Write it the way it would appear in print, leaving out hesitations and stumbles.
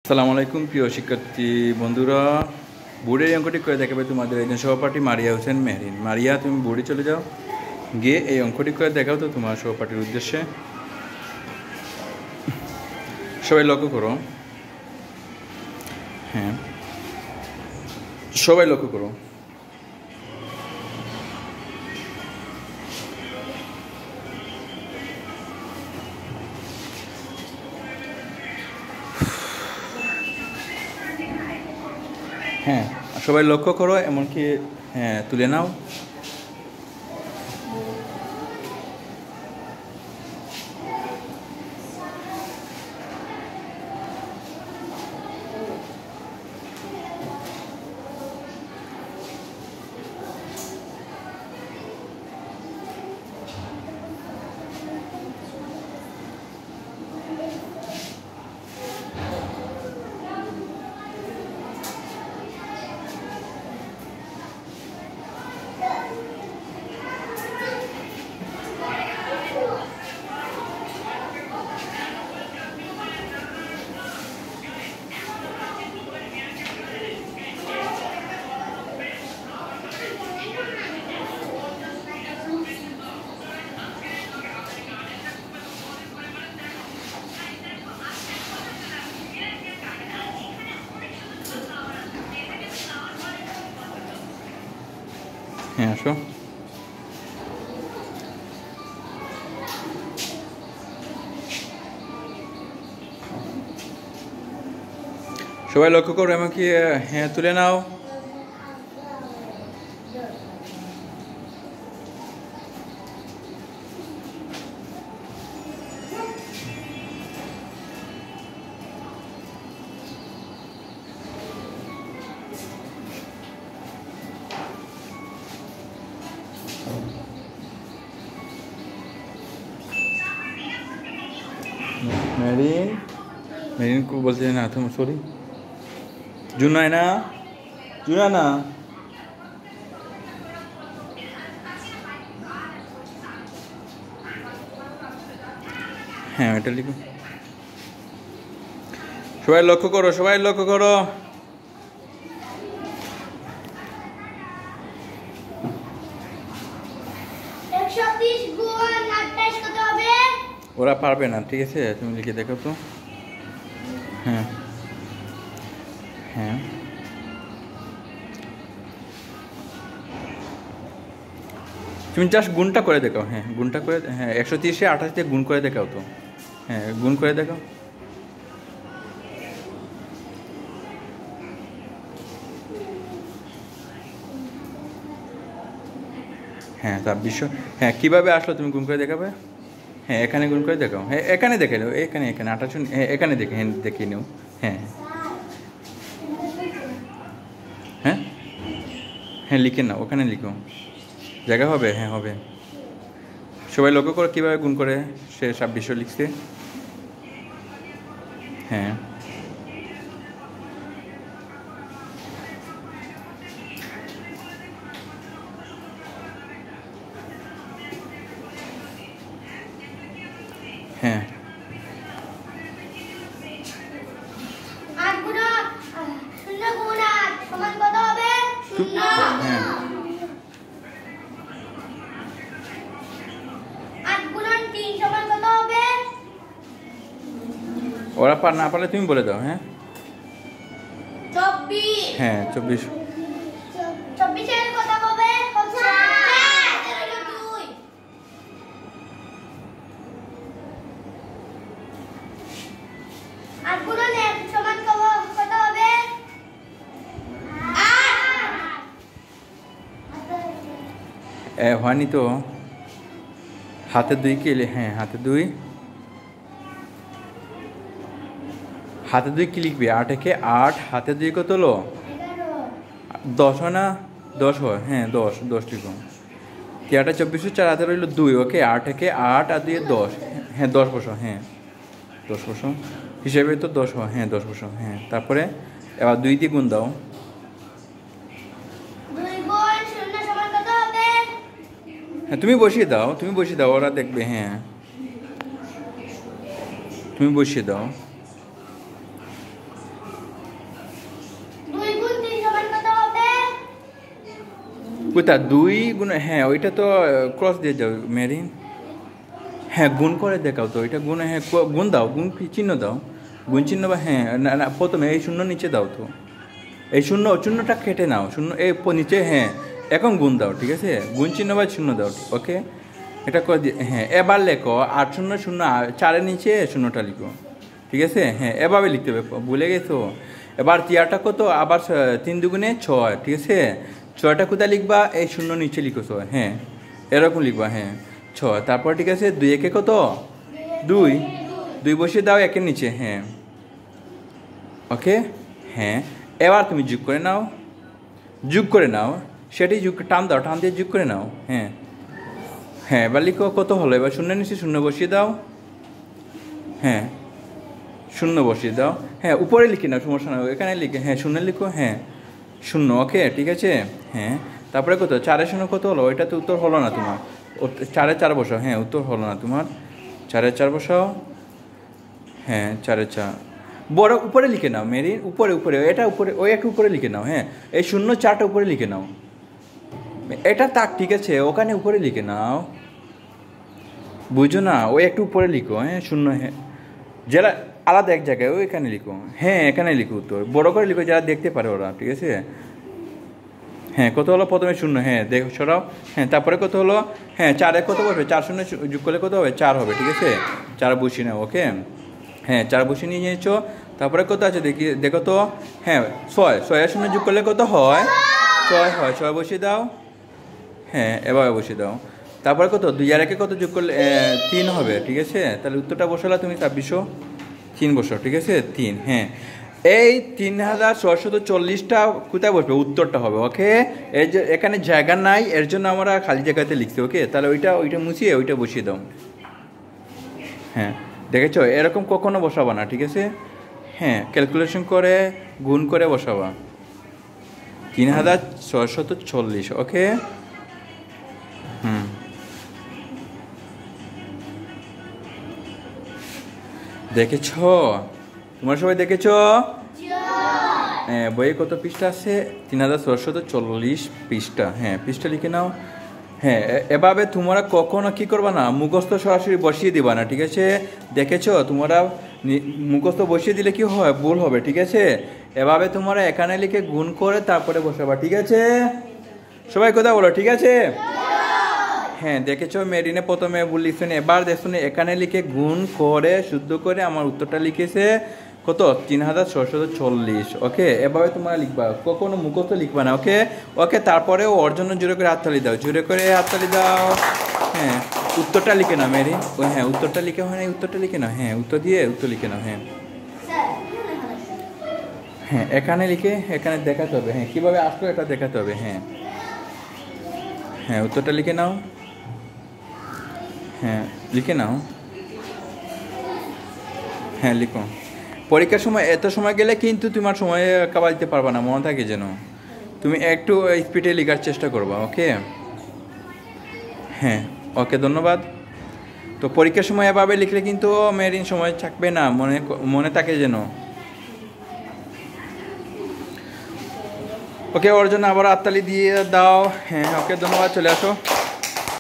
আসসালামু আলাইকুম প্রিয় শিক্ষার্থী বন্ধুরা। বোর্ডের অঙ্কটি করে দেখাবে তোমাদের একজন সহপাঠী মারিয়া হোসেন মেহরিন। মারিয়া, তুমি বোর্ডে চলে যাও, গিয়ে এই অঙ্কটি করে দেখাও তো তোমার সহপাঠীর উদ্দেশ্যে। সবাই লক্ষ্য করো, হ্যাঁ সবাই লক্ষ্য করো। হ্যাঁ সবাই লক্ষ্য করো, এমনকি হ্যাঁ তুলে নাও। হ্যাঁ আসো। সবাই লক্ষ্য করো, এমনকি হ্যাঁ তুলে নাও। মেরিন, মেরিন को बोलते हैं ना तुम, सॉरी जुनैना, जुनैना। হ্যাঁ এটা লিখো। সবাই লক্ষ্য করো, সবাই লক্ষ্য করো। ওরা পারবে না, ঠিক আছে তুমি লিখে দেখো তো। হ্যাঁ হ্যাঁ তুমি জাস্ট গুণটা করে দেখাও। হ্যাঁ গুণটা করে, হ্যাঁ 130-এ 28 দিয়ে গুণ করে দেখাও তো। হ্যাঁ গুণ করে দেখাও। হ্যাঁ 2600। হ্যাঁ কীভাবে আসলো তুমি গুণ করে দেখাবে। হ্যাঁ এখানে গুণ করে দেখাও। হ্যাঁ এখানে দেখে নাও, এখানে এখানে 28, হ্যাঁ এখানে দেখে, হ্যাঁ দেখিয়ে নাও। হ্যাঁ হ্যাঁ হ্যাঁ লিখে নাও, ওখানে লিখো, জায়গা হবে। হ্যাঁ হবে। সবাই লক্ষ্য করো কীভাবে গুণ করে সে 2600 লিখছে। হ্যাঁ হ্যাঁ হ্যাঁ ওরা না পারলে তুমি বলে দাও। হ্যাঁ 24। হ্যাঁ 24। 24 এর কথা কবে? 8 গুণন 1 সমান কত হবে? 8 হয়নি তো, হাতে 2 কে, হ্যাঁ হাতে 2, হাতে 2 কি লিখবে? 8 একে 8, হাতে 2 কত হলো? 10 হয় না? 10 হয়, হ্যাঁ 10 লিখো। কি 8 24, 4 হাতে রইল 2, ওকে 8 একে 8 আর 2 10, হ্যাঁ 10 বসো। হ্যাঁ 10 বসো, হিসেবে তো 10 হয়। হ্যাঁ 10 বসো। হ্যাঁ তারপরে এবার 2 দিয়ে গুণ দাও। 2 গুণ 0 সমান কত হবে? হ্যাঁ তুমি বসিয়ে দাও, ওরা দেখবে। হ্যাঁ তুমি বসিয়ে দাও। কোথা 2 গুণ, হ্যাঁ ওইটা তো ক্রস দিয়ে যাও মেরিন। হ্যাঁ গুণ করে দেখাও তো, এটা গুণ, হ্যাঁ গুণ দাও, গুণ চিহ্ন দাও, গুণ চিহ্ন বা হ্যাঁ না না প্রথমে এই শূন্য নিচে দাও তো, এই শূন্যটা কেটে নাও, শূন্য এই নিচে, হ্যাঁ এখন গুণ দাও, ঠিক আছে, গুণ চিহ্ন বা শূন্য দাও, ওকে এটা করে দিয়ে, হ্যাঁ এবার লেখো 8 0 0 4-এর নিচে শূন্যটা লিখো, ঠিক আছে, হ্যাঁ এভাবে লিখতে হবে, ভুলে গেছো। এবার তিয়ারটা কত, আবার 3 দুগুণে 6, ঠিক আছে, 6টা কোথায় লিখবা, এই শূন্য নিচে লিখো 6, হ্যাঁ এরকম লিখবা, হ্যাঁ 6, তারপর ঠিক আছে 2 একে কত 2 বসিয়ে দাও 1-এর নিচে, হ্যাঁ ওকে, হ্যাঁ এবার তুমি যোগ করে নাও, সেটি যোগ টান দাও, টান দিয়ে যোগ করে নাও, হ্যাঁ হ্যাঁ এবার লিখো কত হলো, এবার শূন্যের নিচে শূন্য বসিয়ে দাও, হ্যাঁ শূন্য বসিয়ে দাও, হ্যাঁ উপরে লিখে নাও, সমস্যা নয়, এখানে লিখে, হ্যাঁ শূন্য লিখো, হ্যাঁ শূন্য, ওকে ঠিক আছে, হ্যাঁ তারপরে কত 4-এর শূন্য কত হলো, ওইটা তো উত্তর হলো না তোমার, 4-এ 4 বসাও, হ্যাঁ উত্তর হলো না তোমার, 4-এ 4 বসাও, হ্যাঁ 4-এ 4 বড় উপরে লিখে নাও মেরি, উপরে এটা উপরে, ওই একটু উপরে লিখে নাও, হ্যাঁ এই 0-4টা উপরে লিখে নাও, এটা তাক, ঠিক আছে, ওখানে উপরে লিখে নাও, বুঝো না, ওই একটু উপরে লিখো, হ্যাঁ 0, হ্যাঁ যারা আলাদা এক জায়গায় ওই এখানে লিখো, হ্যাঁ এখানে লিখো উত্তর, বড় করে লিখো যারা দেখতে পারে ওরা, ঠিক আছে, হ্যাঁ কত হলো প্রথমে 0, হ্যাঁ দেখো সরাও, হ্যাঁ তারপরে কত হলো, হ্যাঁ 4-এ কত বসবে, 4 0 যোগ করলে কত হবে, 4 হবে, ঠিক আছে, 4 বসিয়ে নাও, ওকে হ্যাঁ 4 বসিয়ে নিয়ে নিয়েছো, তারপরে কত আছে দেখো তো, হ্যাঁ 6-এর 0 যোগ করলে কত হয়, 6 হয়, 6 বসিয়ে দাও, হ্যাঁ এভাবে বসিয়ে দাও, তারপরে কত 2-আর-1-এ কত যোগ করলে 3 হবে, ঠিক আছে, তাহলে উত্তরটা বসালা তুমি 2603 বসো, ঠিক আছে 3, হ্যাঁ এই 3640টা কোথায় বসবে, উত্তরটা হবে, ওকে এই যে এখানে জায়গা নাই, এর জন্য আমরা খালি জায়গাতে লিখছি, ওকে তাহলে ওইটা মুছিয়ে ওইটা বসিয়ে দাও, হ্যাঁ দেখেছো, এরকম কখনো বসাবা না, ঠিক আছে, হ্যাঁ ক্যালকুলেশন করে গুণ করে বসাবা, 3640, ওকে দেখেছ, তোমরা সবাই দেখেছ, হ্যাঁ বইয়ে কত পৃষ্ঠা আছে, 3640 পৃষ্ঠা, হ্যাঁ পৃষ্ঠা লিখে নাও, হ্যাঁ এভাবে তোমরা কখনো কি করবা না, মুখস্থ সরাসরি বসিয়ে দিবা না, ঠিক আছে, দেখেছো তোমরা মুখস্থ বসিয়ে দিলে কি হয়, ভুল হবে, ঠিক আছে, এভাবে তোমরা এখানে লিখে গুণ করে তারপরে বসাবা, ঠিক আছে, সবাই কথা বলো, ঠিক আছে, হ্যাঁ দেখেছো মেরিনে প্রথমে ভুল লিখছো, এবার দেখছো এখানে লিখে গুণ করে শুদ্ধ করে আমার উত্তরটা লিখেছে কত, 3640, ওকে এভাবে তোমরা লিখবা, কখনো মুখস্থ লিখবা না, ওকে ওকে তারপরে ওর জন্য জোরে করে হাততালি দাও, জোরে করে হাততালি দাও, হ্যাঁ উত্তরটা লিখে নাও মেরি, ওই হ্যাঁ উত্তরটা লিখে হয় না, উত্তরটা লিখে নাও, হ্যাঁ উত্তর দিয়ে উত্তর লিখে নাও, হ্যাঁ হ্যাঁ এখানে লিখে এখানে দেখাতে হবে, হ্যাঁ কীভাবে আসলো এটা দেখাতে হবে, হ্যাঁ হ্যাঁ উত্তরটা লিখে নাও, হ্যাঁ লিখে নাও, হ্যাঁ লিখো, পরীক্ষার সময় এত সময় গেলে কিন্তু তোমার সময় কাবা দিতে পারবা না, মনে থাকে যেন, তুমি একটু স্পিডে লেখার চেষ্টা করবা, ওকে হ্যাঁ ওকে ধন্যবাদ। তো পরীক্ষার সময় এভাবে লিখলে কিন্তু মেরিন সময় থাকবে না, মনে থাকে যেন, ওকে ওর জন্য আবার হাততালি দিয়ে দাও, হ্যাঁ ওকে ধন্যবাদ, চলে আসো।